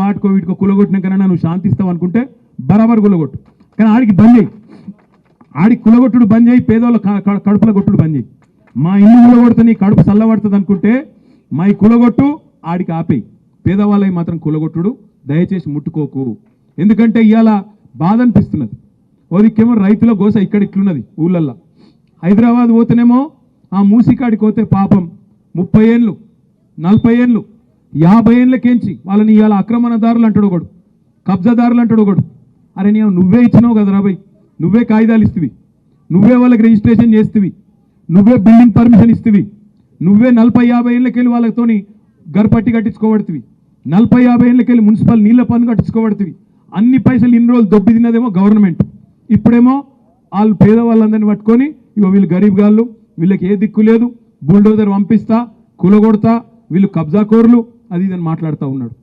వాటికో వీటికో కులగొట్టినాకన్నా నువ్వు శాంతిస్తావు అనుకుంటే బరాబర్ కులగొట్టు. కానీ ఆడికి బంద్ చేయి, ఆడికి కులగొట్టుడు బంద్ చేయి, పేదవాళ్ళ కడుపుల కొట్టుడు బంద్ చేయి. మా ఇల్లు కులగొడితే నీ కడుపు చల్లబడుతుంది అనుకుంటే మా ఈ కులగొట్టు, ఆడికి ఆపేయి. పేదవాళ్ళకి మాత్రం కులగొట్టుడు దయచేసి ముట్టుకోకు. ఎందుకంటే ఇవాళ బాధ అనిపిస్తున్నది. ఓదికేమో రైతుల గోస ఇక్కడ ఇట్లున్నది ఊళ్ళల్లో. హైదరాబాద్ పోతేనేమో ఆ మూసికాడికి పోతే పాపం 30 ఏళ్ళు 40 ఏళ్ళు 50 ఏళ్ళకేంచి వాళ్ళని ఇవాళ ఆక్రమణదారులు అంటాడు ఒకడు, కబ్జాదారులు అంటాడు ఒకడు. అరే నువ్వే ఇచ్చినావు కదా రాబోయ్, నువ్వే కాగితాలు ఇస్తువి, నువ్వే వాళ్ళకి రిజిస్ట్రేషన్ చేస్తువి, నువ్వే బిల్డింగ్ పర్మిషన్ ఇస్తువి, నువ్వే 40-50 ఏళ్ళకెళ్ళి వాళ్ళతోని గర్పట్టి కట్టించుకోబడుతుంది, 40-50 ఏళ్ళకెళ్ళి మున్సిపల్ నీళ్ళ పన్ను కట్టించుకోబడుతుంది. అన్ని పైసలు ఇన్ని రోజులు దొబ్బి తిన్నదేమో గవర్నమెంట్. ఇప్పుడేమో వాళ్ళు పేదవాళ్ళందరినీ పట్టుకొని ఇగో వీళ్ళు గరీబ్ గాళ్ళు, వీళ్ళకి ఏ దిక్కు లేదు, బుల్డోజర్ పంపిస్తా, కులగొడతా, వీళ్ళు కబ్జాకోర్లు, అది ఇదని మాట్లాడుతూ ఉన్నాడు.